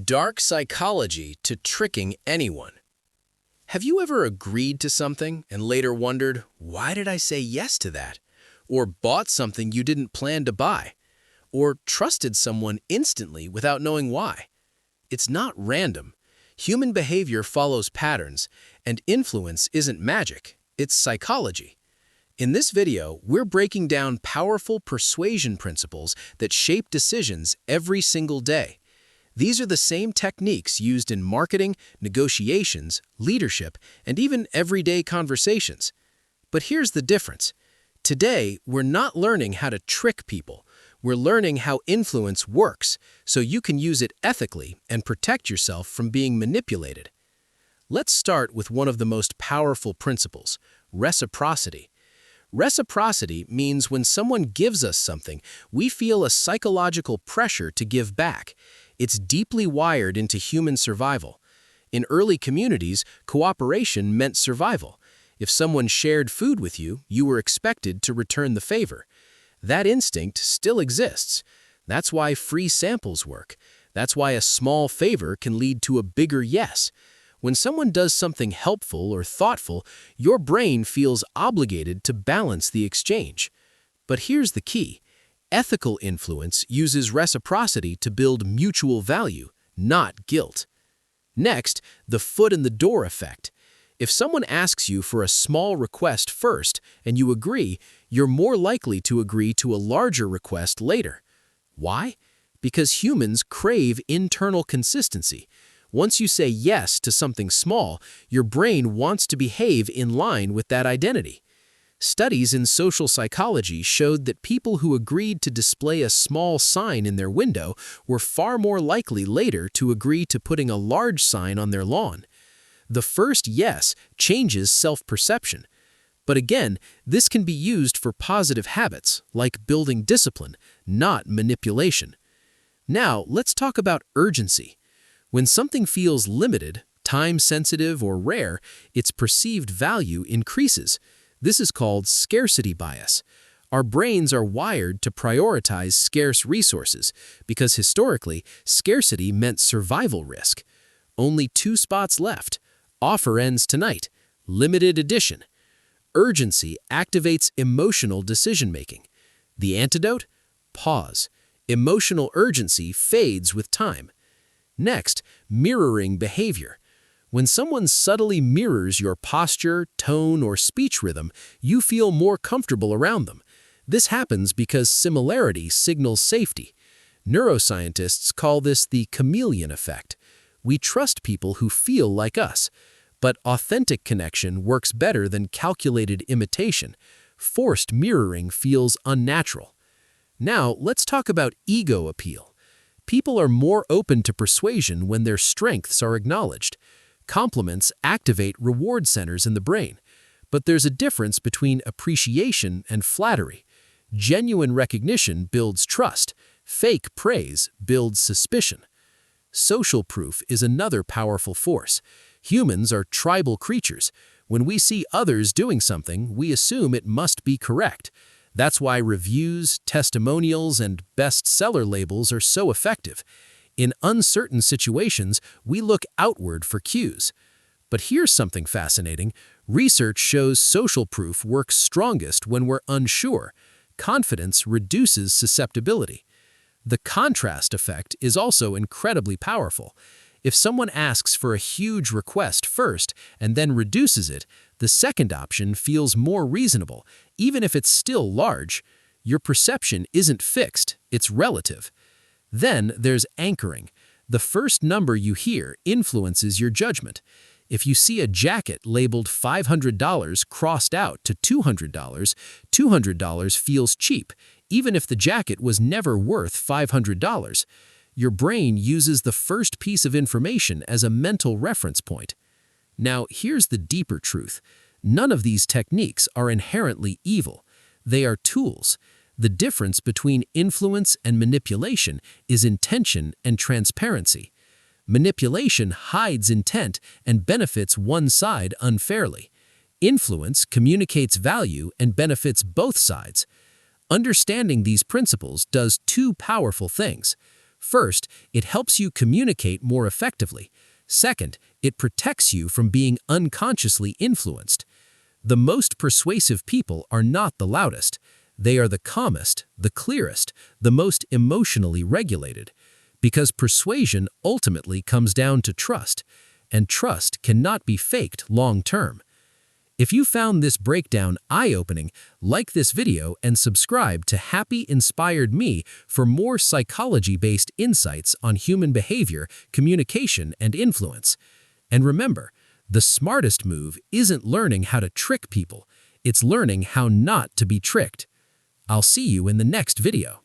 Dark psychology to tricking anyone. Have you ever agreed to something and later wondered, why did I say yes to that? Or bought something you didn't plan to buy? Or trusted someone instantly without knowing why? It's not random. Human behavior follows patterns, and influence isn't magic, it's psychology. In this video, we're breaking down powerful persuasion principles that shape decisions every single day. These are the same techniques used in marketing, negotiations, leadership, and even everyday conversations. But here's the difference. Today, we're not learning how to trick people. We're learning how influence works, so you can use it ethically and protect yourself from being manipulated. Let's start with one of the most powerful principles, reciprocity. Reciprocity means when someone gives us something, we feel a psychological pressure to give back. It's deeply wired into human survival. In early communities, cooperation meant survival. If someone shared food with you, you were expected to return the favor. That instinct still exists. That's why free samples work. That's why a small favor can lead to a bigger yes. When someone does something helpful or thoughtful, your brain feels obligated to balance the exchange. But here's the key. Ethical influence uses reciprocity to build mutual value, not guilt. Next, the foot in the door effect. If someone asks you for a small request first and you agree, you're more likely to agree to a larger request later. Why? Because humans crave internal consistency. Once you say yes to something small, your brain wants to behave in line with that identity. Studies in social psychology showed that people who agreed to display a small sign in their window were far more likely later to agree to putting a large sign on their lawn. The first yes changes self-perception. But again, this can be used for positive habits, like building discipline, not manipulation. Now, let's talk about urgency. When something feels limited, time-sensitive, or rare, its perceived value increases. This is called scarcity bias. Our brains are wired to prioritize scarce resources because historically, scarcity meant survival risk. Only 2 spots left. Offer ends tonight. Limited edition. Urgency activates emotional decision-making. The antidote? Pause. Emotional urgency fades with time. Next, mirroring behavior. When someone subtly mirrors your posture, tone, or speech rhythm, you feel more comfortable around them. This happens because similarity signals safety. Neuroscientists call this the chameleon effect. We trust people who feel like us. But authentic connection works better than calculated imitation. Forced mirroring feels unnatural. Now, let's talk about ego appeal. People are more open to persuasion when their strengths are acknowledged. Compliments activate reward centers in the brain. But there's a difference between appreciation and flattery. Genuine recognition builds trust. Fake praise builds suspicion. Social proof is another powerful force. Humans are tribal creatures. When we see others doing something, we assume it must be correct. That's why reviews, testimonials, and bestseller labels are so effective. In uncertain situations, we look outward for cues. But here's something fascinating. Research shows social proof works strongest when we're unsure. Confidence reduces susceptibility. The contrast effect is also incredibly powerful. If someone asks for a huge request first and then reduces it, the second option feels more reasonable, even if it's still large. Your perception isn't fixed, it's relative. Then there's anchoring. The first number you hear influences your judgment. If you see a jacket labeled $500 crossed out to $200, $200 feels cheap, even if the jacket was never worth $500. Your brain uses the first piece of information as a mental reference point. Now, here's the deeper truth. None of these techniques are inherently evil. They are tools. The difference between influence and manipulation is intention and transparency. Manipulation hides intent and benefits one side unfairly. Influence communicates value and benefits both sides. Understanding these principles does 2 powerful things. First, it helps you communicate more effectively. Second, it protects you from being unconsciously influenced. The most persuasive people are not the loudest. They are the calmest, the clearest, the most emotionally regulated. Because persuasion ultimately comes down to trust, and trust cannot be faked long-term. If you found this breakdown eye-opening, like this video and subscribe to Happy Inspired Me for more psychology-based insights on human behavior, communication, and influence. And remember, the smartest move isn't learning how to trick people, it's learning how not to be tricked. I'll see you in the next video.